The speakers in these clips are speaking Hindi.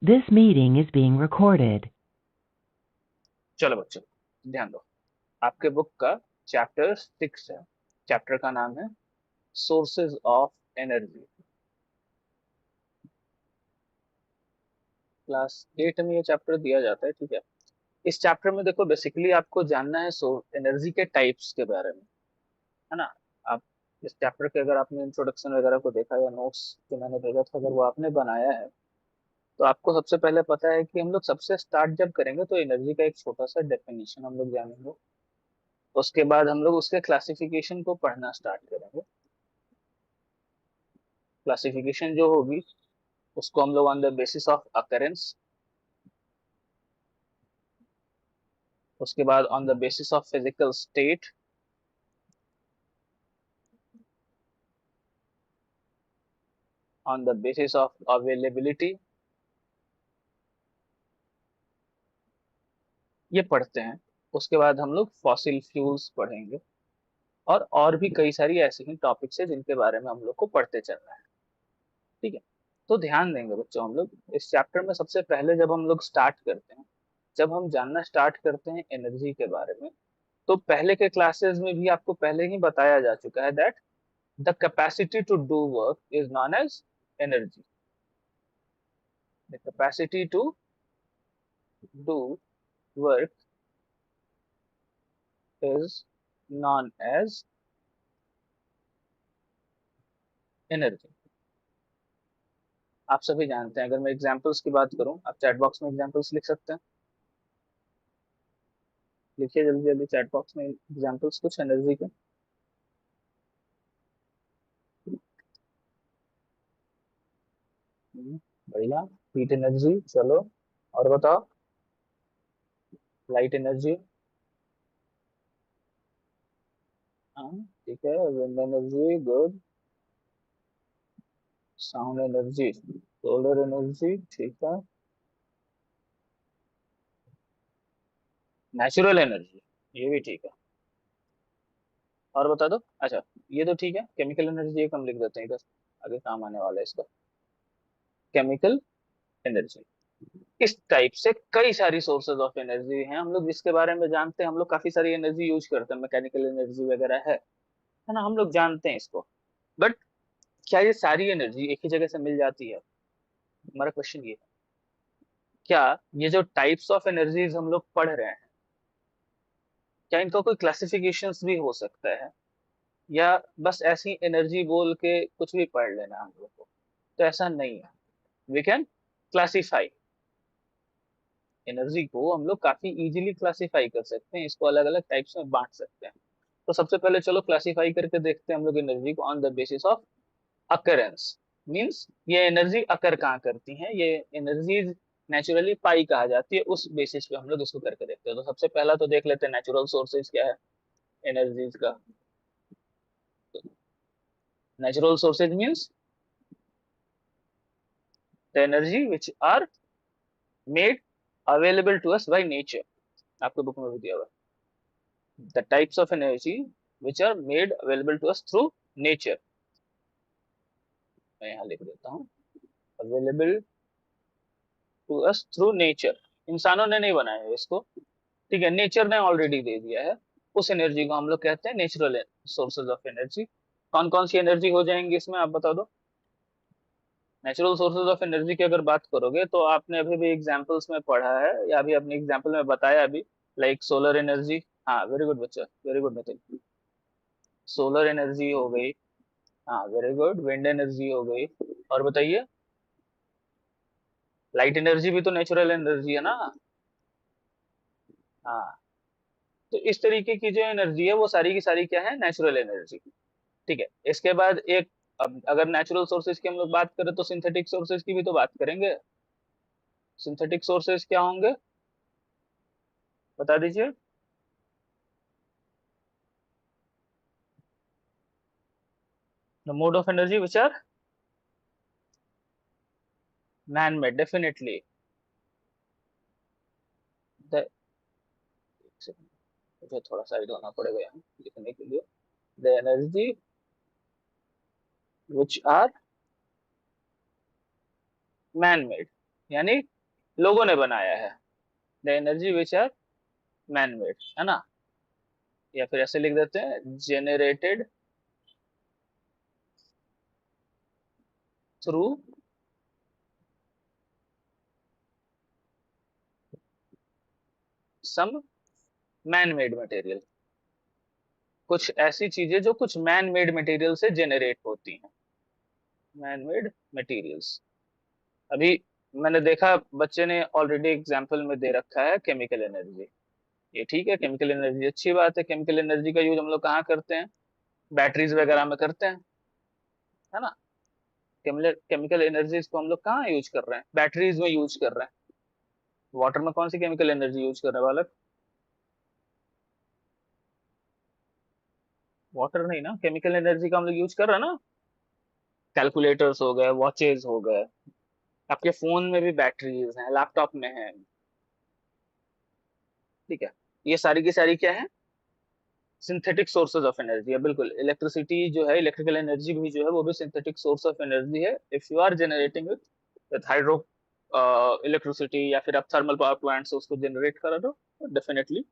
This meeting is being recorded. चलो बच्चों, ध्यान दो। आपके बुक का चैप्टर 6 है। चैप्टर का नाम है सोर्सेज ऑफ एनर्जी। क्लास 8 में ये चैप्टर दिया जाता है, ठीक है। इस चैप्टर में देखो, बेसिकली आपको जानना है एनर्जी के टाइप्स के बारे में, है ना। आप इस चैप्टर के, अगर आपने इंट्रोडक्शन वगैरह को देखा या नोट्स जो मैंने भेजा था, अगर वो आपने बनाया है, तो आपको सबसे पहले पता है कि हम लोग सबसे स्टार्ट जब करेंगे तो एनर्जी का एक छोटा सा डेफिनेशन हम लोग जानेंगे। उसके बाद हम लोग उसके क्लासिफिकेशन को पढ़ना स्टार्ट करेंगे। क्लासिफिकेशन जो होगी उसको हम लोग on the basis of occurrence, उसके बाद on the basis of physical state, on the basis of availability, ये पढ़ते हैं। उसके बाद हम लोग फॉसिल फ्यूल्स पढ़ेंगे, और भी कई सारी ऐसी ही टॉपिक्स है जिनके बारे में हम लोग को पढ़ते चलना है, ठीक है। तो ध्यान देंगे बच्चों, हम लोग इस चैप्टर में सबसे पहले जब हम लोग स्टार्ट करते हैं, जब हम जानना स्टार्ट करते हैं एनर्जी के बारे में, तो पहले के क्लासेस में भी आपको पहले ही बताया जा चुका है that the capacity to do work is known as energy. The capacity to do work is known as energy. आप सभी जानते हैं। अगर मैं एग्जांपल्स की बात करूं, आप चैट बॉक्स में एग्जांपल्स लिख सकते हैं। लिखिए जल्दी जल्दी चैट बॉक्स में एग्जांपल्स कुछ एनर्जी के। बढ़िया। हीट एनर्जी, चलो और बताओ। लाइट एनर्जी, हाँ ठीक है। Wind energy, good. Sound energy, solar energy, ठीक है। नेचुरल एनर्जी, ये भी ठीक है। और बता दो। अच्छा, ये तो ठीक है। केमिकल एनर्जी एक हम लिख देते हैं इधर, आगे काम आने वाला है इसका। केमिकल एनर्जी, इस टाइप से कई सारी सोर्सेज ऑफ एनर्जी हैं हम लोग जिसके बारे में जानते हैं। हम लोग काफी सारी एनर्जी यूज करते हैं, मैकेनिकल एनर्जी वगैरह है ना, हम लोग जानते हैं इसको। बट क्या ये सारी एनर्जी एक ही जगह से मिल जाती है? हमारा क्वेश्चन ये है। क्या ये जो टाइप्स ऑफ एनर्जीज हम लोग पढ़ रहे हैं, क्या इनका कोई क्लासिफिकेशंस भी हो सकता है, या बस ऐसी एनर्जी बोल के कुछ भी पढ़ लेना हम लोग को? तो ऐसा नहीं है। वी कैन क्लासीफाई एनर्जी को, हम लोग काफी इजीली क्लासीफाई कर सकते हैं, इसको अलग अलग टाइप्स में बांट सकते हैं। तो सबसे पहले चलो क्लासीफाई करके देखते हैं हम लोग एनर्जी को on the basis of occurrence. Means ये एनर्जी अकर कहाँ करती हैं, ये एनर्जीज नेचुरली पाई कहा जाती है, उस बेसिस पे हम लोग इसको करके देखते हैं। तो सबसे पहला तो देख लेते हैं नेचुरल सोर्सेज क्या है एनर्जीज का। Natural sources means the energy which are made available to us by nature. आपके बुक में भी दिया हुआ है the types of energy which are made available to us through nature. मैं यहाँ लिख देता हूँ, available to us through nature. इंसानों ने नहीं बनाया है इसको, ठीक है, नेचर ने ऑलरेडी दे दिया है। उस एनर्जी को हम लोग कहते हैं नेचुरल सोर्सेज ऑफ एनर्जी। कौन कौन सी एनर्जी हो जाएंगी इसमें, आप बता दो। नेचुरल सोर्सेज ऑफ एनर्जी की अगर बात करोगे तो आपने अभी भी एग्जांपल्स में पढ़ा है, या अभी अपने एग्जांपल में बताया अभी, लाइक सोलर एनर्जी। हाँ वेरी गुड बच्चा, very good Nitin. Solar energy हो गई, हाँ वेरी गुड। विंड एनर्जी हो गई, और बताइए। लाइट एनर्जी भी तो नेचुरल एनर्जी है ना। हाँ, तो इस तरीके की जो एनर्जी है वो सारी की सारी क्या है, नेचुरल एनर्जी, ठीक है। इसके बाद एक, अब अगर नेचुरल सोर्सेज की हम लोग बात करें तो सिंथेटिक सोर्सेज की भी तो बात करेंगे। सिंथेटिक सोर्सेज क्या होंगे, बता दीजिए। The mode of energy which are man made, definitely. The मुझे थोड़ा साइड होना पड़ेगा यहाँ लिखने के लिए। The energy which are man made, यानी लोगों ने बनाया है, the energy which are man made, है ना। या फिर ऐसे लिख देते हैं, generated through some man made material. कुछ ऐसी चीजें जो कुछ मैन मेड मटेरियल से जेनरेट होती हैं, मैन मेड मटेरियल्स। अभी मैंने देखा बच्चे ने ऑलरेडी एग्जाम्पल में दे रखा है केमिकल एनर्जी। ये ठीक है, केमिकल एनर्जी अच्छी बात है। केमिकल एनर्जी का यूज हम लोग कहाँ करते हैं? बैटरीज वगैरह में करते हैं, है ना। केमिकल केमिकल एनर्जीज को हम लोग कहाँ यूज कर रहे हैं? बैटरीज में यूज कर रहे हैं। वाटर में कौन सी केमिकल एनर्जी यूज कर रहे हैं बालक? वाटर नहीं ना, केमिकल एनर्जी का हम लोग यूज कर रहे हैं ना। कैलकुलेटर्स हो गए, वॉचेज हो गए, आपके फोन में भी बैटरीज हैं, लैपटॉप में है, ठीक है। ये सारी की सारी क्या है? सिंथेटिक सोर्सेज ऑफ एनर्जी है। बिल्कुल, इलेक्ट्रिसिटी जो है, इलेक्ट्रिकल एनर्जी भी जो है, वो भी सिंथेटिक सोर्स ऑफ एनर्जी है। If you are generating it with hydro electricity, या फिर आप थर्मल पावर प्लांट से उसको जनरेट कर रहे हो, डेफिनेटली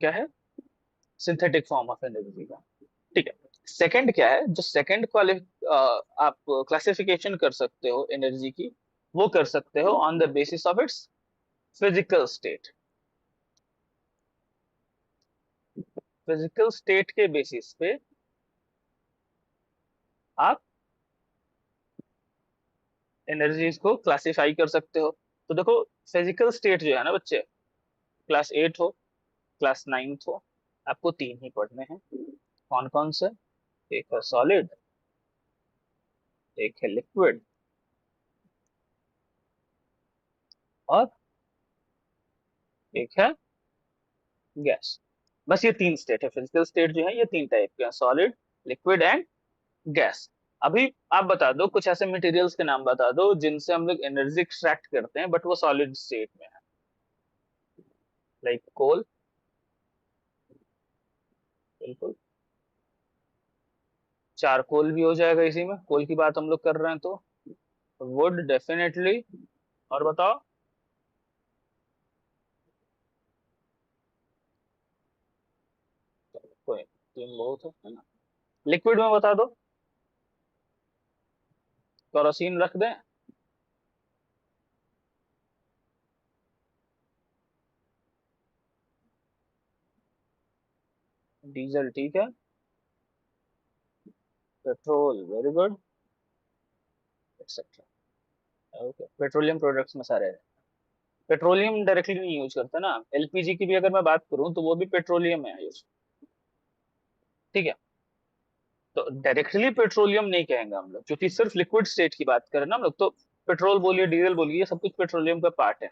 क्या है? सिंथेटिक फॉर्म ऑफ एनर्जी का, ठीक है। सेकंड क्या है? जो सेकंड आप क्लासिफिकेशन कर सकते हो एनर्जी की, वो कर सकते हो on the basis of its physical state. Physical state के बेसिस पे आप एनर्जीज को क्लासिफाई कर सकते हो। तो देखो, फिजिकल स्टेट जो है ना बच्चे, क्लास 8 हो, क्लास 9 हो, आपको तीन ही पढ़ने हैं। कौन कौन से? एक है सॉलिड, एक है लिक्विड, और एक है गैस। बस ये तीन स्टेट है। फिजिकल स्टेट जो है ये तीन टाइप के हैं, सॉलिड, लिक्विड एंड गैस। अभी आप बता दो कुछ ऐसे मटेरियल्स के नाम बता दो जिनसे हम लोग एनर्जी एक्सट्रैक्ट करते हैं बट वो सॉलिड स्टेट में है। लाइक कोल, बिल्कुल। चारकोल भी हो जाएगा इसी में, कोल की बात हम लोग कर रहे हैं तो। Would definitely. और बताओ? कोई, तीन बहुत है ना। लिक्विड में बता दो, केरोसिन रख दें? डीजल ठीक है। Petrol very good, etcetera. Okay, petroleum products में सारे हैं। पेट्रोलियम डायरेक्टली नहीं यूज करते ना। एलपीजी की भी अगर मैं बात करूं तो वो भी पेट्रोलियम में यूज, ठीक है। तो डायरेक्टली पेट्रोलियम नहीं कहेंगे हम लोग, क्योंकि सिर्फ लिक्विड स्टेट की बात करें ना हम लोग, तो पेट्रोल बोलिए, डीजल बोलिए, ये सब कुछ पेट्रोलियम का पार्ट है,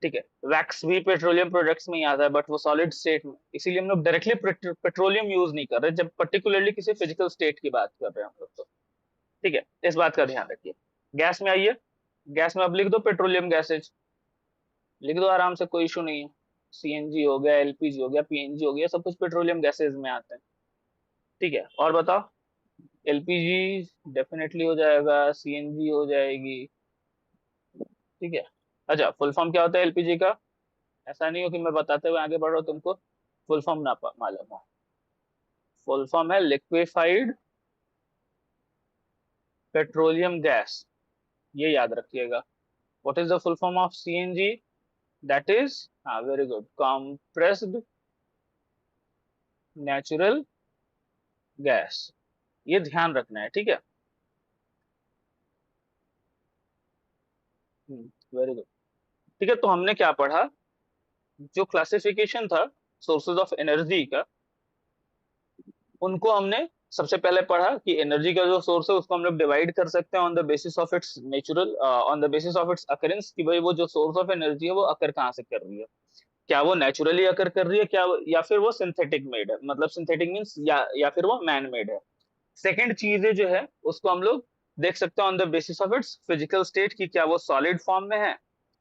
ठीक है। वैक्स भी पेट्रोलियम प्रोडक्ट्स में ही आता है, बट वो सॉलिड स्टेट में, इसीलिए हम लोग डायरेक्टली पेट्रोलियम यूज नहीं कर रहे जब पर्टिकुलरली किसी फिजिकल स्टेट की बात कर रहे हैं हम लोग तो, ठीक है। इस बात का ध्यान रखिए। गैस में आइए, गैस में अब लिख दो पेट्रोलियम गैसेज, लिख दो आराम से, कोई इशू नहीं है। सीएनजी हो गया, एलपीजी हो गया, पीएनजी हो गया, सब कुछ पेट्रोलियम गैसेज में आते हैं, ठीक है। और बताओ? एलपीजी डेफिनेटली हो जाएगा, सीएनजी हो जाएगी, ठीक है। अच्छा, फुल फॉर्म क्या होता है एलपीजी का? ऐसा नहीं हो कि मैं बताते हुए आगे बढ़ रहा हूँ, तुमको फुल फॉर्म ना मालूम हो। फुल फॉर्म है लिक्विफाइड पेट्रोलियम गैस, ये याद रखिएगा। What is the full form of CNG? That is, हाँ very good, compressed natural gas. ये ध्यान रखना है, ठीक है। वेरी गुड, ठीक है। तो हमने क्या पढ़ा? जो क्लासिफिकेशन था सोर्सेज ऑफ एनर्जी का, उनको हमने सबसे पहले पढ़ा कि एनर्जी का जो सोर्स है उसको हम लोग डिवाइड कर सकते हैं on the basis of its natural, on the basis of its occurrence, कि भाई वो जो सोर्स ऑफ एनर्जी है वो अकर कहाँ से कर रही है। क्या वो नेचुरली अकर कर रही है, क्या या फिर वो सिंथेटिक मेड है, मतलब सिंथेटिक मीन्स या फिर वो मैन मेड है। सेकेंड चीज जो है उसको हम लोग देख सकते हैं on the basis of its physical state, की क्या वो सॉलिड फॉर्म में है,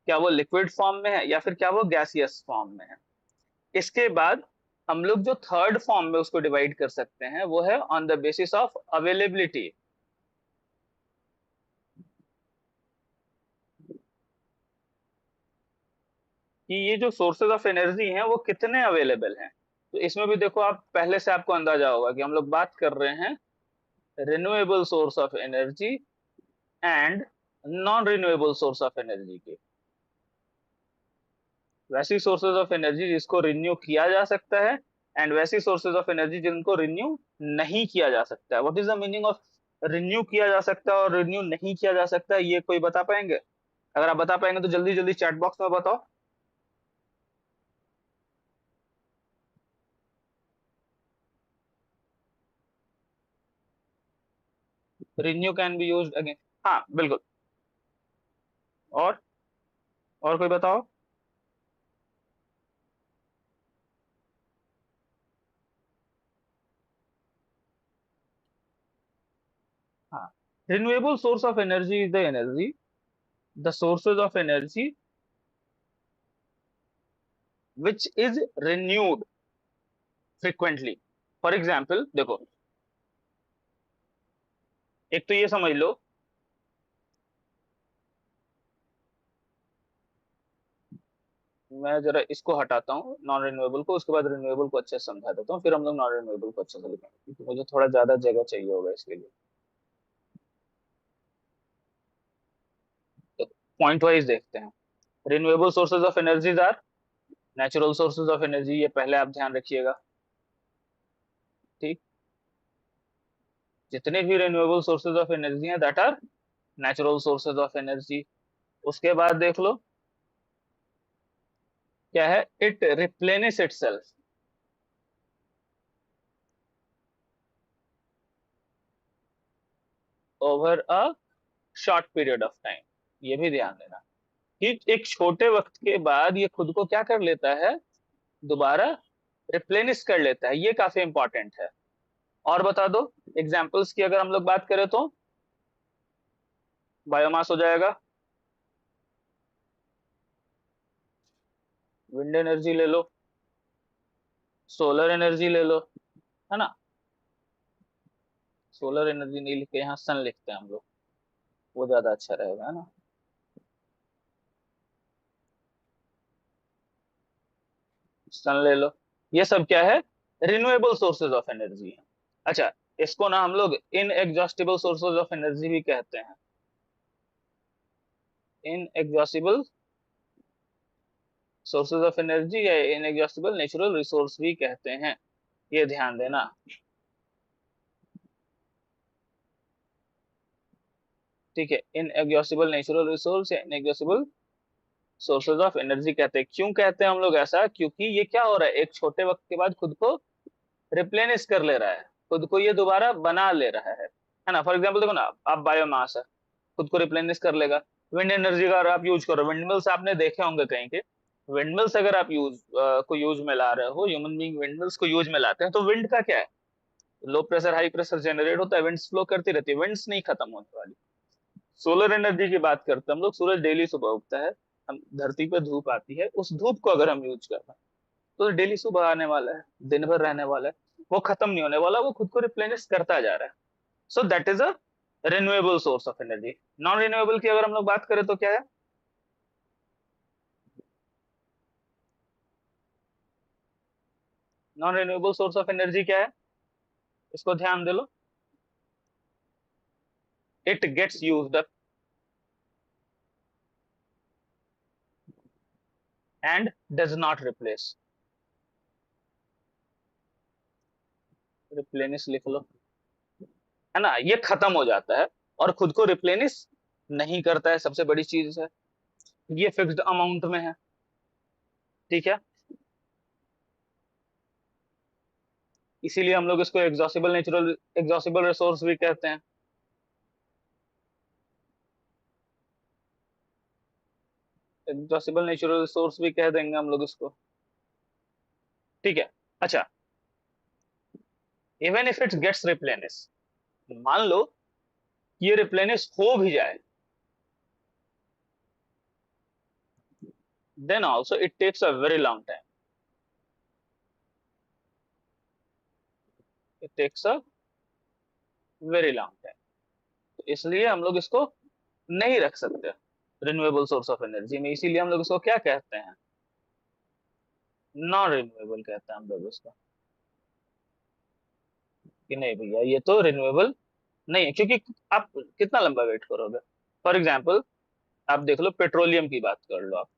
क्या वो लिक्विड फॉर्म में है, या फिर क्या वो गैसियस फॉर्म में है। इसके बाद हम लोग जो थर्ड फॉर्म में उसको डिवाइड कर सकते हैं वो है on the basis of availability. कि ये जो सोर्सेज ऑफ एनर्जी हैं वो कितने अवेलेबल हैं। तो इसमें भी देखो, आप पहले से आपको अंदाजा होगा कि हम लोग बात कर रहे हैं renewable source of energy and non renewable source of energy के। वैसी सोर्सेज ऑफ एनर्जी जिसको रिन्यू किया जा सकता है एंड वैसी सोर्सेज ऑफ एनर्जी जिनको रिन्यू नहीं किया जा सकता है। What is the meaning of renew किया जा सकता है और रिन्यू नहीं किया जा सकता है, ये कोई बता पाएंगे? अगर आप बता पाएंगे तो जल्दी जल्दी चैट बॉक्स में बताओ। Renew can be used again. हाँ बिल्कुल। और और कोई बताओ। हाँ, renewable source of energy is the energy, the sources of energy which is renewed frequently। For example देखो, एक तो ये समझ लो, मैं जरा इसको हटाता हूँ नॉन रिन्यूएबल को, उसके बाद रिन्यूएबल को अच्छे से समझा देता हूँ, फिर हम लोग नॉन रिन्यूएबल को अच्छे से लिखेंगे क्योंकि मुझे थोड़ा ज्यादा जगह चाहिए होगा इसके लिए। तो पॉइंट वाइज देखते हैं। Renewable sources of energies are natural sources of energy, ये पहले आप ध्यान रखिएगा। ठीक, जितने भी रिन्यूएबल सोर्सेज ऑफ एनर्जी हैं that are natural sources of energy. उसके बाद देख लो क्या है, it replenish itself over a short period of time. ये भी ध्यान देना कि एक छोटे वक्त के बाद ये खुद को क्या कर लेता है, दोबारा रिप्लेनिश कर लेता है। ये काफी इंपॉर्टेंट है। और बता दो एग्जांपल्स की, अगर हम लोग बात करें तो बायोमास हो जाएगा, विंड एनर्जी ले लो, सोलर एनर्जी ले लो, है ना। सोलर एनर्जी नहीं लिखते यहाँ, सन लिखते हैं हम लोग, वो ज्यादा अच्छा रहेगा, है ना। सन ले लो। ये सब क्या है, रिन्यूएबल सोर्सेज ऑफ एनर्जी है। अच्छा, इसको ना हम लोग इनएग्जॉस्टिबल सोर्सेज ऑफ एनर्जी भी कहते हैं। इनएग्जॉस्टिबल सोर्सेज ऑफ एनर्जी या इनएग्जॉस्टिबल नेचुरल रिसोर्स भी कहते हैं, ये ध्यान देना। ठीक है, इनएग्जॉस्टिबल नेचुरल रिसोर्स या इनएग्जॉस्टिबल सोर्सेज ऑफ एनर्जी कहते हैं। क्यों कहते हैं हम लोग ऐसा, क्योंकि ये क्या हो रहा है, एक छोटे वक्त के बाद खुद को रिप्लेनिश कर ले रहा है, खुद को ये दोबारा बना ले रहा है ना। फॉर एग्जाम्पल देखो ना, आप बायोमास है, खुद को रिप्लेनिश कर लेगा। विंड एनर्जी का अगर आप यूज करो, विंडमिल्स आपने देखे होंगे कहीं के, विंडमिल्स अगर आप यूज में ला रहे हो, ह्यूमन बीइंग विंडमिल्स को यूज में लाते हैं, तो विंड का क्या है, low pressure high pressure generate होता है, विंड्स फ्लो करती रहती है, विंड्स नहीं खत्म होने वाली। सोलर एनर्जी की बात करते हैं हम लोग, सूरज डेली सुबह उगता है, हम धरती पे धूप आती है, उस धूप को अगर हम यूज कर रहे हैं तो डेली सुबह आने वाला है, दिन भर रहने वाला है, वो खत्म नहीं होने वाला, वो खुद को रिप्लेनिश करता जा रहा है। So that is a renewable source of energy. Non renewable की अगर हम लोग बात करें तो क्या है, non renewable source of energy क्या है, इसको ध्यान दे लो। It gets used up and does not replace. Replenish लिख लो, है ना, ये खत्म हो जाता है और खुद को रिप्लेनिश नहीं करता है, सबसे बड़ी चीज है। ये फिक्स्ड अमाउंट में है, ठीक है। इसीलिए हम लोग इसको एग्जॉस्टिबल नेचुरल एग्जॉस्टिबल रिसोर्स भी कहते हैं। एग्जॉस्टिबल नेचुरल रिसोर्स भी कह देंगे हम लोग इसको, ठीक है। अच्छा, even if it gets replenish, मान लो ये रिप्लेनिश हो भी जाए, then also it takes a very long time, it takes a very long time। तो इसलिए हम लोग इसको नहीं रख सकते रिन्यूएबल सोर्स ऑफ एनर्जी में, इसीलिए हम लोग इसको क्या कहते हैं, नॉन रिन्यूएबल कहते हैं हम लोग उसको, कि नहीं भैया ये तो रिन्यूएबल नहीं है, क्योंकि आप कितना लंबा वेट करोगे। फॉर एग्जाम्पल आप देख लो, पेट्रोलियम की बात कर लो आप,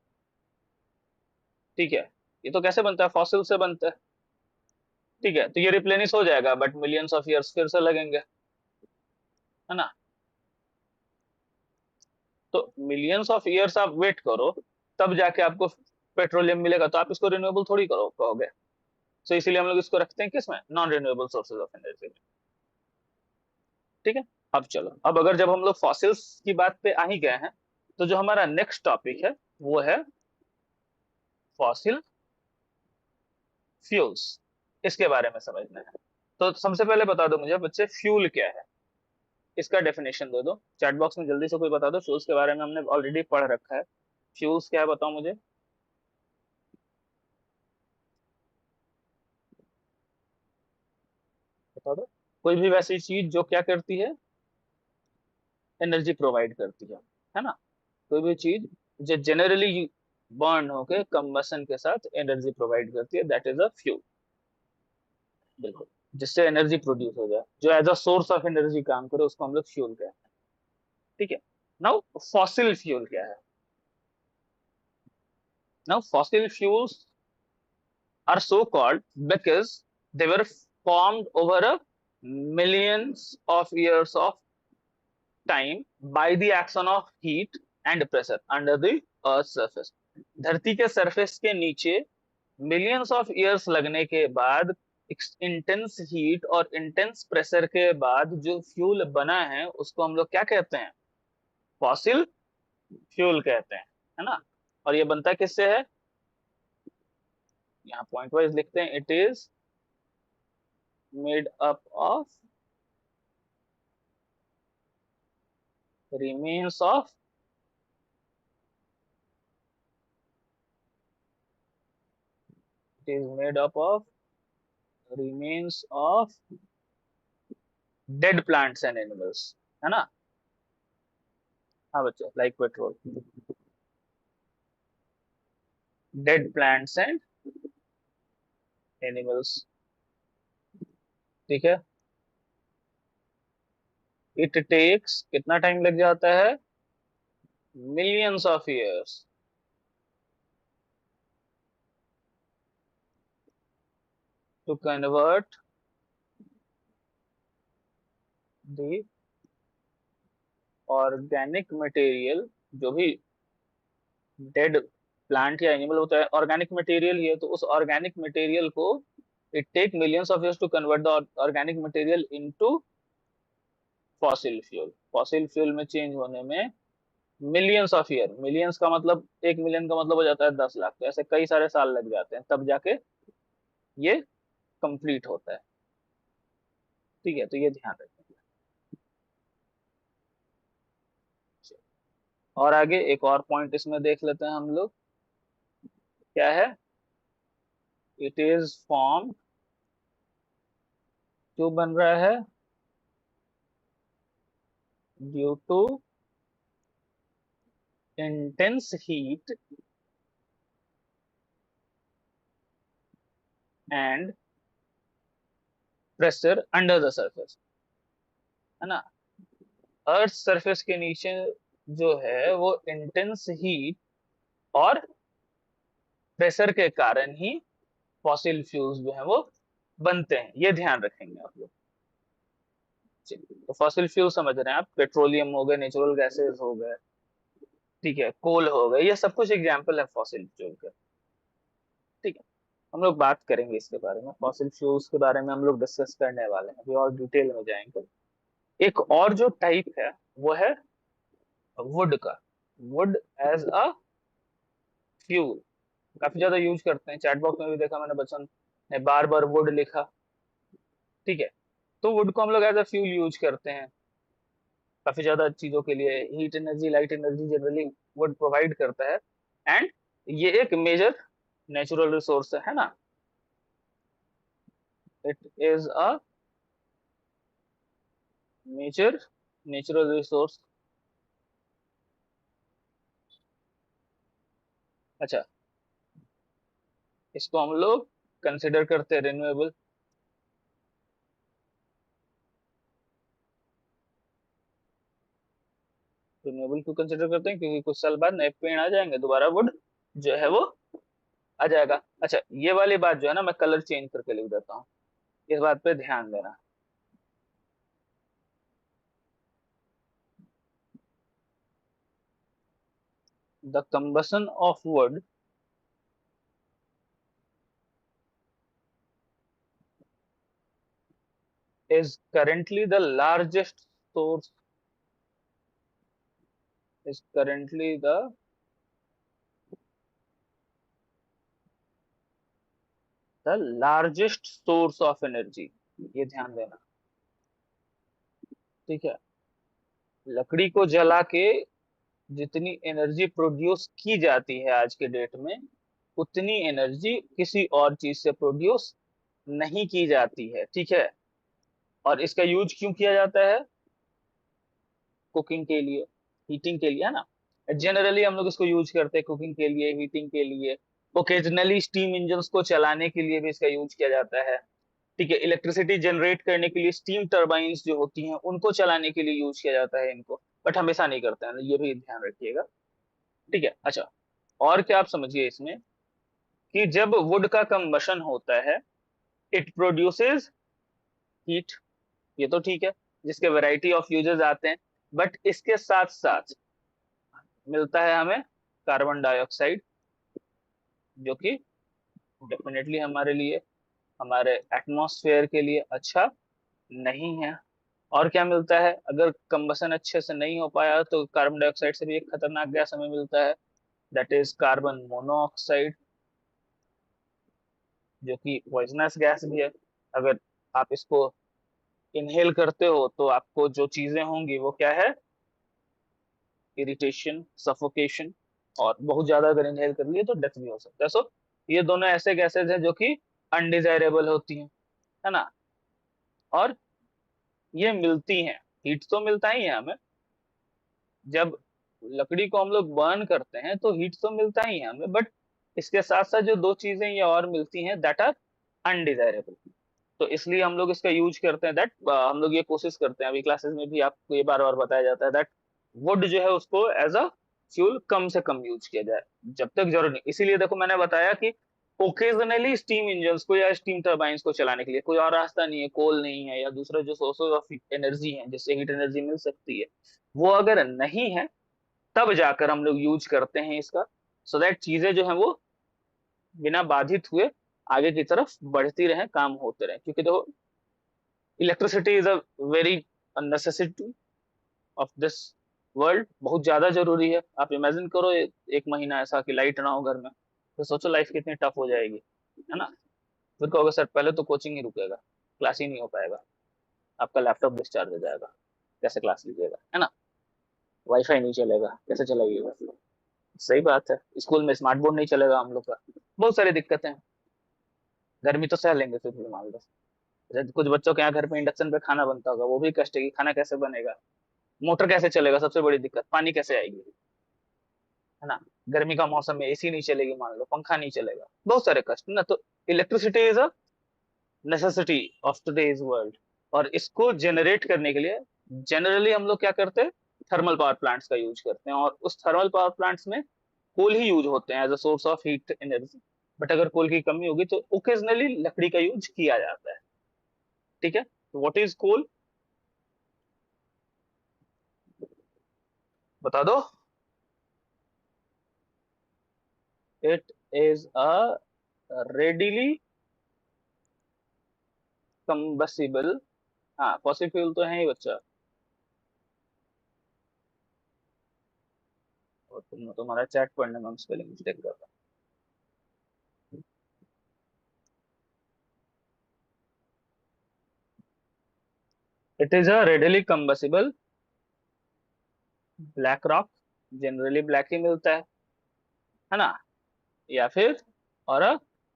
ठीक है, ये तो कैसे बनता है, फॉसिल से बनता है, ठीक है, तो ये रिप्लेनिश हो जाएगा बट मिलियंस ऑफ ईयर्स फिर से लगेंगे, है ना। तो मिलियंस ऑफ ईयर्स आप वेट करो, तब जाके आपको पेट्रोलियम मिलेगा, तो आप इसको रिन्यूएबल थोड़ी करो कहोगे। सो इसीलिए हम लोग इसको रखते हैं किसमें, non renewable sources of energy में, ठीक है। अब चलो, अब अगर जब हम लोग फॉसिल्स की बात पे आ ही गए हैं, तो जो हमारा नेक्स्ट टॉपिक है वो है फॉसिल फ्यूल्स, इसके बारे में समझना है। तो सबसे पहले बता दो मुझे बच्चे, फ्यूल क्या है, इसका डेफिनेशन दे दो चैट बॉक्स में, जल्दी से कोई बता दो। फ्यूल्स के बारे में हमने ऑलरेडी पढ़ रखा है, फ्यूल्स क्या है बताओ मुझे, बता दो। कोई भी वैसी चीज जो क्या करती है, एनर्जी प्रोवाइड करती है ना। कोई भी चीज जो जनरली बर्न होके कंबसन के साथ एनर्जी प्रोवाइड करती है, दैट इज अ फ्यूल। बिल्कुल, जिससे एनर्जी प्रोड्यूस हो जाए, जो as a source of energy काम करे, उसको हम लोग फ्यूल कहते हैं, ठीक है। नाउ फॉसिल फ्यूल क्या है, now fossil fuels are so called because they were formed over a millions of years of time by the action of heat and pressure under the earth's surface। धरती के सरफेस के नीचे मिलियंस ऑफ ईयर्स लगने के बाद, इंटेंस हीट और इंटेंस प्रेशर के बाद जो फ्यूल बना है, उसको हम लोग क्या कहते हैं, फॉसिल फ्यूल कहते हैं, है ना। और ये बनता किससे है, यहाँ पॉइंट वाइज लिखते हैं, it is made up of remains of it is made up of remains of dead plants and animals, है ना। हाँ बच्चों, like petrol, dead plants and animals, ठीक है। इट टेक्स कितना टाइम लग जाता है, millions of years to convert the organic material, जो भी डेड प्लांट या एनिमल होता है ऑर्गेनिक मटेरियल, ये तो उस ऑर्गेनिक मटेरियल को, it take millions of years to convert the organic material into fossil fuel. Fossil fuel में चेंज होने में मिलियंस ऑफ ईयर, मिलियंस का मतलब 1 मिलियन का मतलब हो जाता है 10 लाख, तो ऐसे कई सारे साल लग जाते हैं, तब जाके ये कंप्लीट होता है, ठीक है, तो ये ध्यान रखेंगे। और आगे एक और पॉइंट इसमें देख लेते हैं हम लोग, क्या है, इट इज फॉर्म, क्यों बन रहा है, due to intense heat and pressure under the surface, है ना। अर्थ सरफेस के नीचे जो है वो इंटेंस हीट और प्रेशर के कारण ही फॉसिल फ्यूल्स जो है वो बनते हैं, ये ध्यान रखेंगे आप लोग। चलिए, तो फॉसिल फ्यूल समझ रहे हैं आप, पेट्रोलियम हो गए, नेचुरल गैसेस हो गए, ठीक है, कोल हो गए, ये सब कुछ एग्जाम्पल है फॉसिल फ्यूल के, ठीक है। हम लोग बात करेंगे इसके बारे में, फॉसिल फ्यूल्स के बारे में हम लोग डिस्कस करने वाले हैं, अभी और डिटेल में जाएंगे। एक और जो टाइप है वो है वुड का, वुड एज अ फ्यूल, काफी ज्यादा यूज करते हैं, चैट बॉक्स में भी देखा मैंने, बच्चों ने बार बार वुड लिखा, ठीक है। तो वुड को हम लोग एज अ फ्यूल यूज करते हैं काफी ज्यादा चीजों के लिए, heat energy, light energy generally would provide करता है, एंड ये एक मेजर नेचुरल रिसोर्स है ना, it is a major natural resource. अच्छा, इसको हम लोग कंसिडर करते हैं रिन्यूएबल। रिन्यूएबल क्यों कंसिडर करते हैं? क्योंकि कुछ साल बाद नए पेड़ आ जाएंगे, दोबारा वुड जो है वो आ जाएगा। अच्छा, ये वाली बात जो है ना, मैं कलर चेंज करके लिख देता हूँ, इस बात पे ध्यान देना। The combustion of wood is currently the largest source, is currently the largest source of energy। ये ध्यान देना, ठीक है। लकड़ी को जला के जितनी एनर्जी प्रोड्यूस की जाती है आज के डेट में, उतनी एनर्जी किसी और चीज से प्रोड्यूस नहीं की जाती है, ठीक है। और इसका यूज क्यों किया जाता है? कुकिंग के लिए, हीटिंग के लिए, है ना। जनरली हम लोग इसको यूज करते हैं कुकिंग के लिए, हीटिंग के लिए। ओकेजनली स्टीम इंजन्स को चलाने के लिए भी इसका यूज किया जाता है, ठीक है। इलेक्ट्रिसिटी जनरेट करने के लिए स्टीम टर्बाइंस जो होती हैं उनको चलाने के लिए यूज किया जाता है इनको, बट हमेशा नहीं करते हैं, ये भी ध्यान रखिएगा, ठीक है। अच्छा, और क्या आप समझिए इसमें कि जब वुड का कंबशन होता है, इट प्रोड्यूसेस हीट, ये तो ठीक है, जिसके वैरायटी ऑफ यूजेस आते हैं। बट इसके साथ साथ मिलता है हमें कार्बन डाइऑक्साइड, जो कि डेफिनेटली हमारे लिए, हमारे एटमॉस्फेयर के लिए अच्छा नहीं है। और क्या मिलता है? अगर कंबसन अच्छे से नहीं हो पाया तो कार्बन डाइऑक्साइड से भी एक खतरनाक गैस हमें मिलता है, दैट इज कार्बन मोनोऑक्साइड, जो कि पॉइजनस गैस भी है। अगर आप इसको इनहेल करते हो तो आपको जो चीजें होंगी वो क्या है? इरिटेशन, सफोकेशन, और बहुत ज्यादा अगर इनहेल कर लिए तो डेथ भी हो सकता है। सो ये दोनों ऐसे गैसेज हैं जो कि अनडिजायरेबल होती हैं, है ना। और ये मिलती हैं, हीट तो मिलता ही है हमें, जब लकड़ी को हम लोग बर्न करते हैं तो हीट तो मिलता ही है हमें, बट इसके साथ साथ जो दो चीजें ये और मिलती हैं दैट आर अनडिजायरेबल। तो इसलिए हम लोग इसका यूज करते हैं, दैट हम लोग ये कोशिश करते हैं, अभी क्लासेस में भी आपको ये बार बार बताया जाता है दैट वुड जो है उसको एज अ फ्यूल कम से कम यूज किया जाए, जब तक जरूर नहीं। इसीलिए देखो मैंने बताया कि ओकेजनली स्टीम इंजन्स को या स्टीम टर्बाइंस को चलाने के लिए कोई और रास्ता नहीं है, कोल नहीं है या दूसरा जो सोर्सेज ऑफ एनर्जी है जिससे हीट एनर्जी मिल सकती है, वो अगर नहीं है तब जाकर हम लोग यूज करते हैं इसका, सो दैट चीजें जो है वो बिना बाधित हुए आगे की तरफ बढ़ती रहे, काम होते रहे। क्योंकि देखो, electricity is a very necessity of this world, बहुत ज्यादा जरूरी है। आप इमेजिन करो एक महीना ऐसा कि लाइट ना हो घर में, तो सोचो लाइफ कितनी टफ हो जाएगी, है ना। फिर कहोगे सर पहले तो कोचिंग ही रुकेगा, क्लास ही नहीं हो पाएगा, आपका लैपटॉप डिस्चार्ज हो जाएगा, कैसे क्लास लीजिएगा, है ना। वाईफाई नहीं चलेगा, कैसे चलाइएगा? सही बात है, स्कूल में स्मार्ट बोर्ड नहीं चलेगा हम लोग का, बहुत सारी दिक्कतें हैं। गर्मी तो सह लेंगे फिर भी मान लो। जैसे कुछ बच्चों के यहाँ घर पे इंडक्शन पे खाना बनता होगा, वो भी कष्ट है कि खाना कैसे बनेगा, मोटर कैसे चलेगा, सबसे बड़ी दिक्कत पानी कैसे आएगी, है ना। गर्मी का मौसम में एसी नहीं चलेगी मान लो, पंखा नहीं चलेगा, बहुत सारे कष्ट ना। तो electricity is a necessity of today's world, और इसको जनरेट करने के लिए जनरली हम लोग क्या करते हैं? थर्मल पावर प्लांट्स का यूज करते हैं, और उस थर्मल पावर प्लांट्स में कोल ही यूज होते हैं as a source of heat energy. But अगर कोल की कमी होगी तो ओकेजनली लकड़ी का यूज किया जाता है, ठीक है। तो व्हाट इज कोल, बता दो। इट इज अ रेडिली कंबसिबल, हाँ फॉसिल फ्यूल तो है ही बच्चा, और तुम्हारा चैट पढ़ने में हम स्पेलिंग मिस्टेक कर रहा हूँ। It is a readily combustible black rock, generally black ही मिलता है ना। या फिर और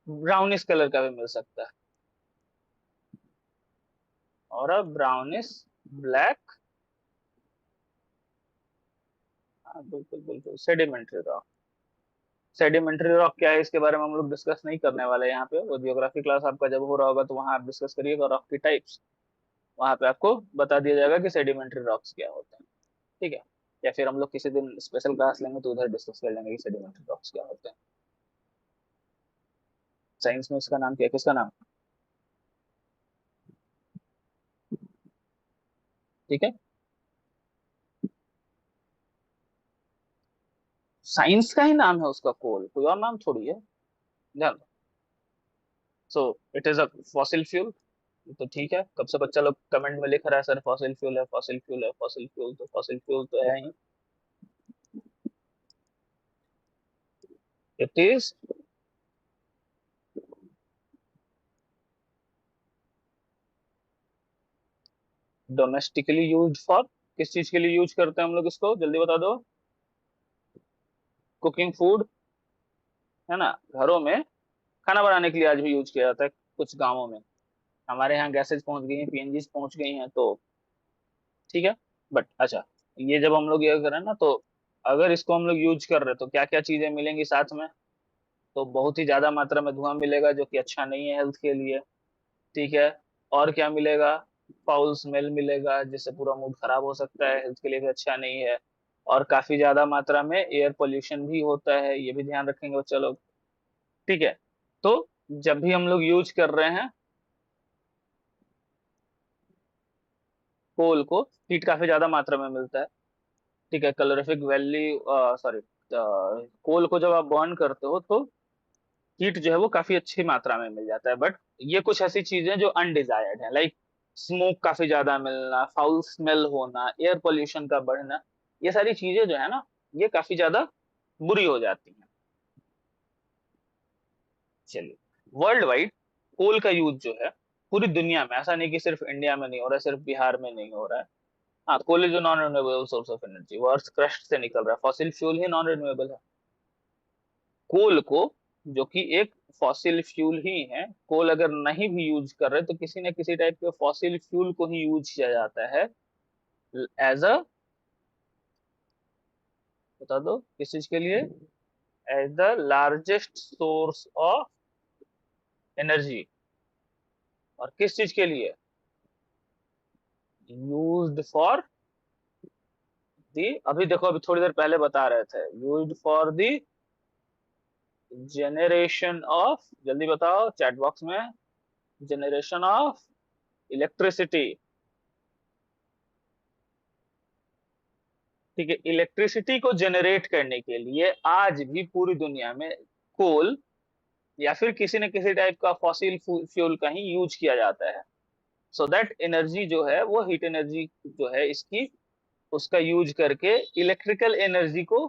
ब्राउनिश कलर का भी मिल सकता है, और ब्राउनिश ब्लैक, हाँ बिल्कुल बिल्कुल, सेडिमेंट्री रॉक, सेडिमेंट्री रॉक क्या है इसके बारे में हम लोग डिस्कस नहीं करने वाले यहाँ पे, वो जियोग्राफी क्लास आपका जब हो रहा होगा तो वहाँ आप डिस्कस करिएगा रॉक की टाइप्स, वहाँ पे आपको बता दिया जाएगा कि सेडिमेंट्री रॉक्स क्या होते हैं, ठीक है। या फिर हम लोग किसी दिन स्पेशल क्लास लेंगे तो उधर डिस्कस कर लेंगे कि सेडिमेंट्री रॉक्स क्या होते हैं। साइंस में इसका नाम क्या है, किसका नाम, ठीक है। साइंस का ही नाम है उसका, कोल कोई और नाम थोड़ी है, ध्यान। So it is a fossil fuel, तो ठीक है, कब से बच्चा लोग कमेंट में लिख रहा है सर फॉसिल फ्यूल है, फॉसिल फ्यूल है, फॉसिल फ्यूल, तो फॉसिल फ्यूल तो है ही। It is domestically use for, किस चीज के लिए यूज करते हैं हम लोग इसको, जल्दी बता दो। कुकिंग फूड, है ना, घरों में खाना बनाने के लिए आज भी यूज किया जाता है कुछ गांवों में। हमारे यहाँ गैसेज पहुंच गई हैं, पीएनजी पहुंच गई हैं, तो ठीक है। बट अच्छा, ये जब हम लोग ये करें ना, तो अगर इसको हम लोग यूज कर रहे हैं तो क्या क्या चीजें मिलेंगी साथ में, तो बहुत ही ज्यादा मात्रा में धुआं मिलेगा जो कि अच्छा नहीं है हेल्थ के लिए, ठीक है। और क्या मिलेगा, फाउल स्मेल मिलेगा जिससे पूरा मूड खराब हो सकता है, हेल्थ के लिए भी अच्छा नहीं है। और काफी ज्यादा मात्रा में एयर पोल्यूशन भी होता है, ये भी ध्यान रखेंगे बच्चा लोग, ठीक है। तो जब भी हम लोग यूज कर रहे हैं कोल को, हीट काफी ज्यादा मात्रा में मिलता है, ठीक है। कैलोरीफिक वैल्यू, सॉरी, कोल को जब आप बर्न करते हो तो हीट जो है वो काफी अच्छी मात्रा में मिल जाता है, बट ये कुछ ऐसी चीजें जो अनडिजायर्ड है, लाइक स्मोक काफी ज्यादा मिलना, फाउल स्मेल होना, एयर पोल्यूशन का बढ़ना, ये सारी चीजें जो है ना, ये काफी ज्यादा बुरी हो जाती हैं। चलिए, वर्ल्ड वाइड कोल का यूज जो है पूरी दुनिया में, ऐसा नहीं कि सिर्फ इंडिया में नहीं हो रहा है, सिर्फ बिहार में नहीं हो रहा है। हाँ, coal is non renewable source of energy, वो अर्थ क्रस्ट से निकल रहा है, फॉसिल फ्यूल ही नॉन रिन्यूएबल है। कोल को, जो कि एक फॉसिल फ्यूल ही है, कोल अगर नहीं भी यूज कर रहे तो किसी न किसी टाइप के फॉसिल फ्यूल को ही यूज किया जाता है एज अ, बता दो किस चीज के लिए, as the largest source of energy. और किस चीज के लिए, यूज्ड फॉर दी, अभी देखो अभी थोड़ी देर पहले बता रहे थे, used for the generation of, जल्दी बताओ चैट बॉक्स में, जनरेशन ऑफ इलेक्ट्रिसिटी, ठीक है। इलेक्ट्रिसिटी को जनरेट करने के लिए आज भी पूरी दुनिया में कोल या फिर किसी न किसी टाइप का फॉसिल फ्यूल का ही यूज किया जाता है, सो दैट एनर्जी जो है वो हीट एनर्जी जो है इसकी, उसका यूज करके इलेक्ट्रिकल एनर्जी को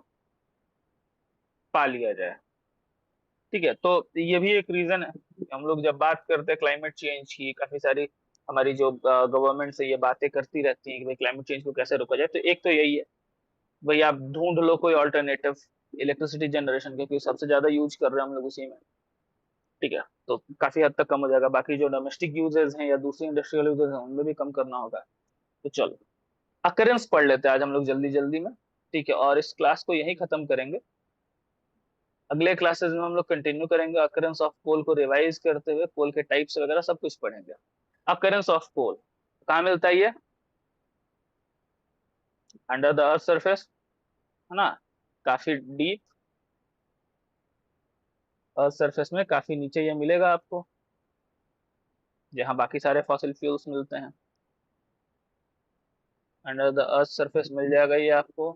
पा लिया जाए, ठीक है। तो ये भी एक रीजन है, हम लोग जब बात करते हैं क्लाइमेट चेंज की, काफी सारी हमारी जो गवर्नमेंट से ये बातें करती रहती हैं कि भाई क्लाइमेट चेंज को कैसे रोका जाए, तो एक तो यही है भाई, आप ढूंढ लो कोई ऑल्टरनेटिव इलेक्ट्रिसिटी जनरेशन के, क्योंकि सबसे ज्यादा यूज कर रहे हैं हम लोग उसी में, ठीक है। तो काफी हद तक कम हो जाएगा, बाकी जो डोमेस्टिक यूजेस हैं या दूसरी इंडस्ट्रियल यूजेस हैं उनमें भी कम करना होगा। तो चलो अकरेंस पढ़ लेते हैं आज हम लोग जल्दी जल्दी में, ठीक है, और इस क्लास को यही खत्म करेंगे। अगले क्लासेस में हम लोग कंटिन्यू करेंगे, अकरेंस ऑफ कोल को रिवाइज करते हुए कोल के टाइप्स वगैरह सब कुछ पढ़ेंगे। अकरेंस ऑफ कोल कहाँ मिलता है ये, अंडर द अर्थ सरफेस, है ना, काफी डीप, अर्थ सरफेस में काफी नीचे ये मिलेगा आपको, जहाँ बाकी सारे फॉसिल फ्यूल्स मिलते हैं। अंडर द अर्थ सरफेस मिल जाएगा ये आपको,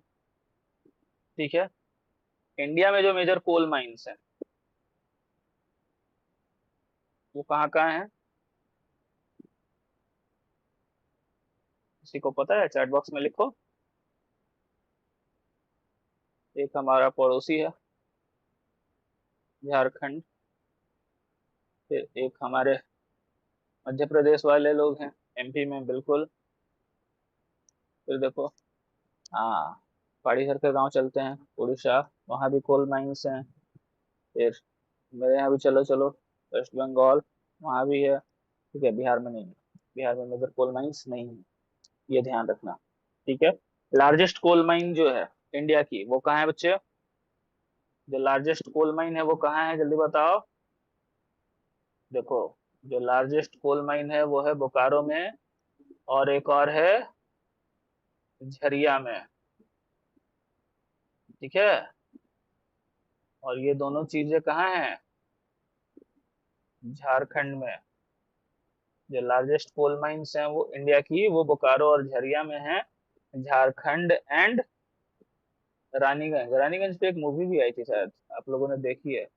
ठीक है। इंडिया में जो मेजर कोल माइंस हैं वो कहाँ कहाँ है, किसी को पता है, चैट बॉक्स में लिखो। एक हमारा पड़ोसी है झारखंड, फिर एक हमारे मध्य प्रदेश वाले लोग हैं, एमपी में बिल्कुल, फिर देखो, हाँ, पहाड़ी सर के गांव चलते हैं, उड़ीसा, वहाँ भी कोल माइंस हैं। फिर मेरे यहाँ भी चलो चलो, वेस्ट बंगाल, वहाँ भी है, ठीक है। बिहार में नहीं है, बिहार में मेजर कोल माइंस नहीं है, ये ध्यान रखना, ठीक है। लार्जेस्ट कोल माइन जो है इंडिया की वो कहाँ है बच्चे, जो लार्जेस्ट कोल माइन है वो कहाँ है, जल्दी बताओ। देखो, जो लार्जेस्ट कोल माइन है वो है बोकारो में, और एक और है झरिया में, ठीक है। और ये दोनों चीजें कहाँ हैं, झारखंड में। जो लार्जेस्ट कोल माइंस हैं वो इंडिया की, वो बोकारो और झरिया में है, झारखंड एंड रानीगंज। रानीगंज पे एक मूवी भी आई थी शायद, आप लोगों ने देखी है?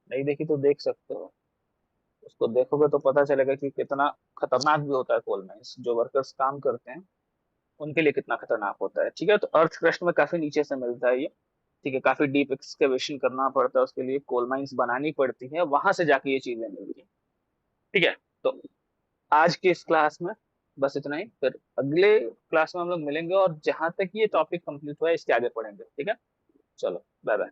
नहीं देखी तो देख सकते हो, उसको देखोगे तो पता चलेगा कि कितना खतरनाक भी होता है कोल माइंस। जो वर्कर्स काम करते हैं उनके लिए कितना खतरनाक होता है, ठीक है। तो अर्थ क्रस्ट में काफी नीचे से मिलता है ये, ठीक है। काफी डीप एक्सकेवेशन करना पड़ता है उसके लिए, कोल माइंस बनानी पड़ती है, वहां से जाके ये चीजें मिलती है, ठीक है। तो आज की इस क्लास में बस इतना ही, फिर अगले क्लास में हम लोग मिलेंगे और जहां तक ये टॉपिक कंप्लीट हुआ है इसके आगे पढ़ेंगे, ठीक है। चलो, बाय बाय।